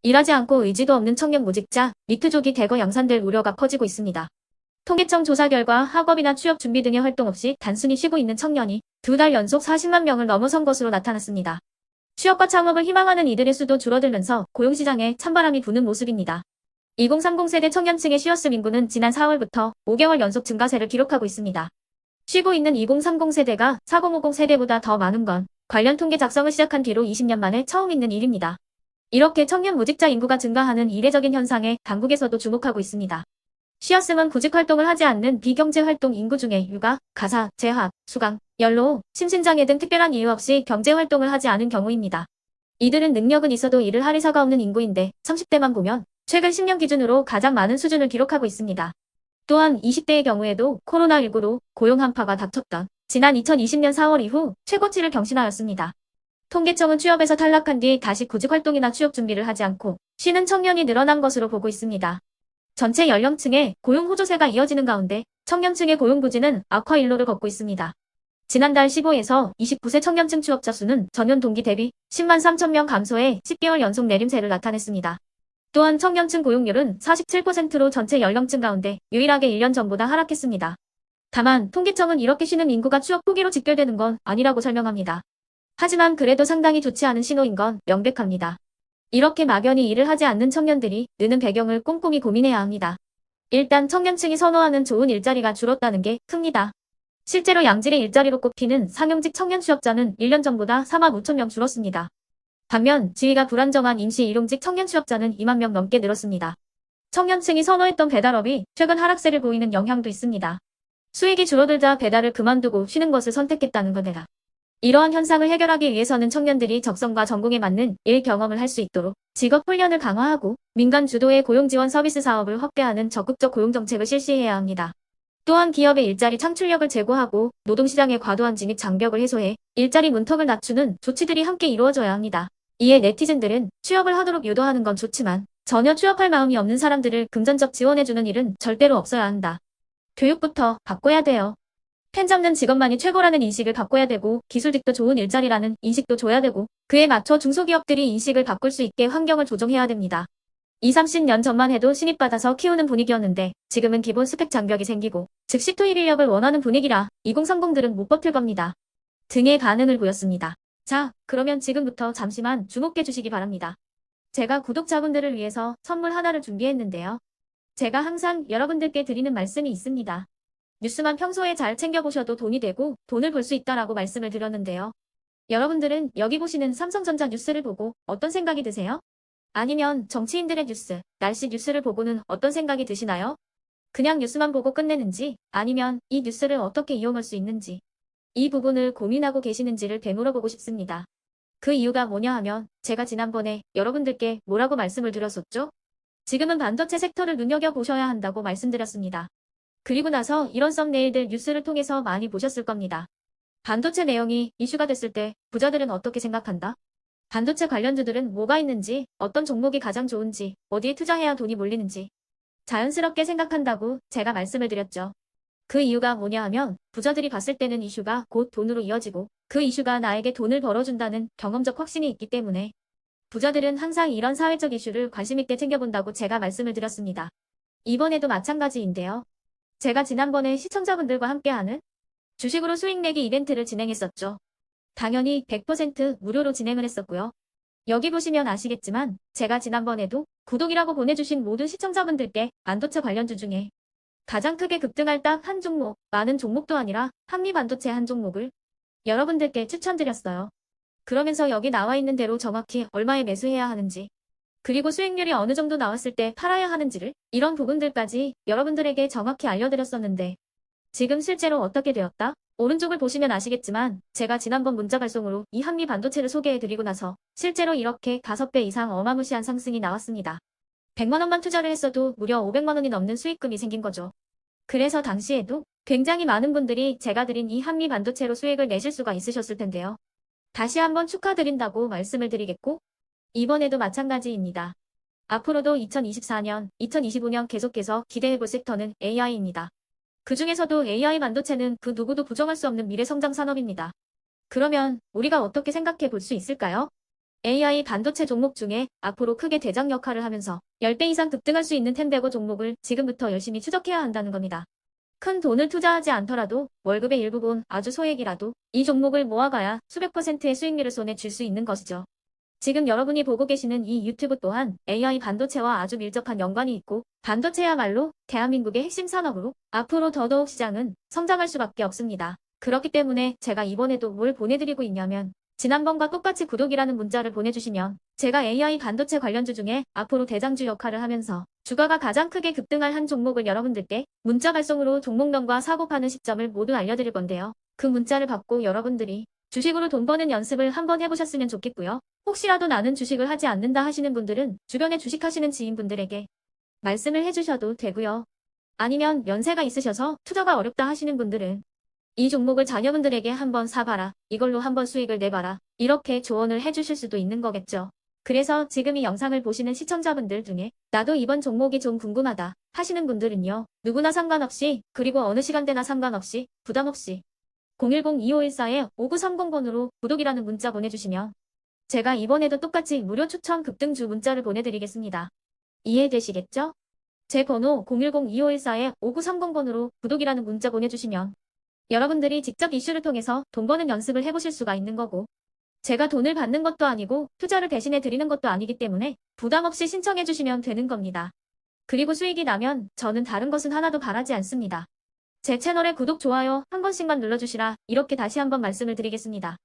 일하지 않고 의지도 없는 청년 무직자, 니트족이 대거 양산될 우려가 커지고 있습니다. 통계청 조사 결과 학업이나 취업 준비 등의 활동 없이 단순히 쉬고 있는 청년이 2달 연속 40만 명을 넘어선 것으로 나타났습니다. 취업과 창업을 희망하는 이들의 수도 줄어들면서 고용시장에 찬바람이 부는 모습입니다. 2030 세대 청년층의 쉬어쓰 인구는 지난 4월부터 5개월 연속 증가세를 기록하고 있습니다. 쉬고 있는 2030 세대가 4050 세대보다 더 많은 건 관련 통계 작성을 시작한 뒤로 20년 만에 처음 있는 일입니다. 이렇게 청년 무직자 인구가 증가하는 이례적인 현상에 당국에서도 주목하고 있습니다. 쉬었으면 구직 활동을 하지 않는 비경제 활동 인구 중에 육아, 가사, 재학, 수강, 연로, 심신장애 등 특별한 이유 없이 경제 활동을 하지 않은 경우입니다. 이들은 능력은 있어도 일을 할 의사가 없는 인구인데 30대만 보면 최근 10년 기준으로 가장 많은 수준을 기록하고 있습니다. 또한 20대의 경우에도 코로나19로 고용 한파가 닥쳤던 지난 2020년 4월 이후 최고치를 경신하였습니다. 통계청은 취업에서 탈락한 뒤 다시 구직 활동이나 취업 준비를 하지 않고 쉬는 청년이 늘어난 것으로 보고 있습니다. 전체 연령층의 고용 호조세가 이어지는 가운데 청년층의 고용 부진은 악화 일로를 걷고 있습니다. 지난달 15에서 29세 청년층 취업자 수는 전년 동기 대비 10만 3천 명 감소해 10개월 연속 내림세를 나타냈습니다. 또한 청년층 고용률은 47%로 전체 연령층 가운데 유일하게 1년 전보다 하락했습니다. 다만 통계청은 이렇게 쉬는 인구가 취업 포기로 직결되는 건 아니라고 설명합니다. 하지만 그래도 상당히 좋지 않은 신호인 건 명백합니다. 이렇게 막연히 일을 하지 않는 청년들이 느는 배경을 꼼꼼히 고민해야 합니다. 일단 청년층이 선호하는 좋은 일자리가 줄었다는 게 큽니다. 실제로 양질의 일자리로 꼽히는 상용직 청년 취업자는 1년 전보다 4만 5천 명 줄었습니다. 반면 지위가 불안정한 임시 일용직 청년 취업자는 2만 명 넘게 늘었습니다. 청년층이 선호했던 배달업이 최근 하락세를 보이는 영향도 있습니다. 수익이 줄어들자 배달을 그만두고 쉬는 것을 선택했다는 겁니다. 이러한 현상을 해결하기 위해서는 청년들이 적성과 전공에 맞는 일 경험을 할 수 있도록 직업 훈련을 강화하고 민간 주도의 고용 지원 서비스 사업을 확대하는 적극적 고용 정책을 실시해야 합니다. 또한 기업의 일자리 창출력을 제고하고 노동시장의 과도한 진입 장벽을 해소해 일자리 문턱을 낮추는 조치들이 함께 이루어져야 합니다. 이에 네티즌들은 취업을 하도록 유도하는 건 좋지만 전혀 취업할 마음이 없는 사람들을 금전적 지원해주는 일은 절대로 없어야 한다. 교육부터 바꿔야 돼요. 펜 잡는 직업만이 최고라는 인식을 바꿔야 되고 기술직도 좋은 일자리라는 인식도 줘야 되고 그에 맞춰 중소기업들이 인식을 바꿀 수 있게 환경을 조정해야 됩니다. 20, 30년 전만 해도 신입받아서 키우는 분위기였는데 지금은 기본 스펙 장벽이 생기고 즉시 투입 인력을 원하는 분위기라 2030들은 못 버틸 겁니다. 등의 반응을 보였습니다. 자, 그러면 지금부터 잠시만 주목해 주시기 바랍니다. 제가 구독자분들을 위해서 선물 하나를 준비했는데요. 제가 항상 여러분들께 드리는 말씀이 있습니다. 뉴스만 평소에 잘 챙겨보셔도 돈이 되고 돈을 벌 수 있다라고 말씀을 드렸는데요. 여러분들은 여기 보시는 삼성전자 뉴스를 보고 어떤 생각이 드세요? 아니면 정치인들의 뉴스, 날씨 뉴스를 보고는 어떤 생각이 드시나요? 그냥 뉴스만 보고 끝내는지 아니면 이 뉴스를 어떻게 이용할 수 있는지 이 부분을 고민하고 계시는지를 되물어보고 싶습니다. 그 이유가 뭐냐 하면 제가 지난번에 여러분들께 뭐라고 말씀을 드렸었죠? 지금은 반도체 섹터를 눈여겨보셔야 한다고 말씀드렸습니다. 그리고 나서 이런 썸네일들 뉴스를 통해서 많이 보셨을 겁니다. 반도체 내용이 이슈가 됐을 때 부자들은 어떻게 생각한다? 반도체 관련주들은 뭐가 있는지, 어떤 종목이 가장 좋은지, 어디에 투자해야 돈이 몰리는지 자연스럽게 생각한다고 제가 말씀을 드렸죠. 그 이유가 뭐냐 하면 부자들이 봤을 때는 이슈가 곧 돈으로 이어지고 그 이슈가 나에게 돈을 벌어준다는 경험적 확신이 있기 때문에 부자들은 항상 이런 사회적 이슈를 관심 있게 챙겨본다고 제가 말씀을 드렸습니다. 이번에도 마찬가지인데요. 제가 지난번에 시청자분들과 함께하는 주식으로 수익 내기 이벤트를 진행했었죠. 당연히 100% 무료로 진행을 했었고요. 여기 보시면 아시겠지만 제가 지난번에도 구독이라고 보내주신 모든 시청자분들께 반도체 관련주 중에 가장 크게 급등할 딱 한 종목, 많은 종목도 아니라 한미반도체 한 종목을 여러분들께 추천드렸어요. 그러면서 여기 나와 있는 대로 정확히 얼마에 매수해야 하는지 그리고 수익률이 어느 정도 나왔을 때 팔아야 하는지를 이런 부분들까지 여러분들에게 정확히 알려드렸었는데 지금 실제로 어떻게 되었다? 오른쪽을 보시면 아시겠지만 제가 지난번 문자 발송으로 이 한미 반도체를 소개해드리고 나서 실제로 이렇게 5배 이상 어마무시한 상승이 나왔습니다. 100만 원만 투자를 했어도 무려 500만 원이 넘는 수익금이 생긴 거죠. 그래서 당시에도 굉장히 많은 분들이 제가 드린 이 한미 반도체로 수익을 내실 수가 있으셨을 텐데요. 다시 한번 축하드린다고 말씀을 드리겠고 이번에도 마찬가지입니다. 앞으로도 2024년, 2025년 계속해서 기대해볼 섹터는 AI입니다. 그 중에서도 AI 반도체는 그 누구도 부정할 수 없는 미래 성장 산업입니다. 그러면 우리가 어떻게 생각해 볼 수 있을까요? AI 반도체 종목 중에 앞으로 크게 대장 역할을 하면서 10배 이상 급등할 수 있는 텐베고 종목을 지금부터 열심히 추적해야 한다는 겁니다. 큰 돈을 투자하지 않더라도 월급의 일부분 아주 소액이라도 이 종목을 모아가야 수백 %의 수익률을 손에 쥘 수 있는 것이죠. 지금 여러분이 보고 계시는 이 유튜브 또한 AI 반도체와 아주 밀접한 연관이 있고 반도체야말로 대한민국의 핵심 산업으로 앞으로 더더욱 시장은 성장할 수밖에 없습니다. 그렇기 때문에 제가 이번에도 뭘 보내드리고 있냐면 지난번과 똑같이 구독이라는 문자를 보내주시면 제가 AI 반도체 관련주 중에 앞으로 대장주 역할을 하면서 주가가 가장 크게 급등할 한 종목을 여러분들께 문자 발송으로 종목명과 사고 파는 시점을 모두 알려드릴 건데요. 그 문자를 받고 여러분들이 주식으로 돈 버는 연습을 한번 해보셨으면 좋겠고요. 혹시라도 나는 주식을 하지 않는다 하시는 분들은 주변에 주식하시는 지인분들에게 말씀을 해주셔도 되고요. 아니면 연세가 있으셔서 투자가 어렵다 하시는 분들은 이 종목을 자녀분들에게 한번 사봐라. 이걸로 한번 수익을 내봐라. 이렇게 조언을 해주실 수도 있는 거겠죠. 그래서 지금 이 영상을 보시는 시청자분들 중에 나도 이번 종목이 좀 궁금하다 하시는 분들은요. 누구나 상관없이 그리고 어느 시간대나 상관없이 부담없이 010-2514-5930번으로 구독이라는 문자 보내주시면 제가 이번에도 똑같이 무료 추천 급등주 문자를 보내드리겠습니다. 이해되시겠죠? 제 번호 010-2514-5930번으로 구독이라는 문자 보내주시면 여러분들이 직접 이슈를 통해서 돈 버는 연습을 해보실 수가 있는 거고 제가 돈을 받는 것도 아니고 투자를 대신해 드리는 것도 아니기 때문에 부담 없이 신청해 주시면 되는 겁니다. 그리고 수익이 나면 저는 다른 것은 하나도 바라지 않습니다. 제 채널에 구독, 좋아요 한 번씩만 눌러주시라 이렇게 다시 한번 말씀을 드리겠습니다.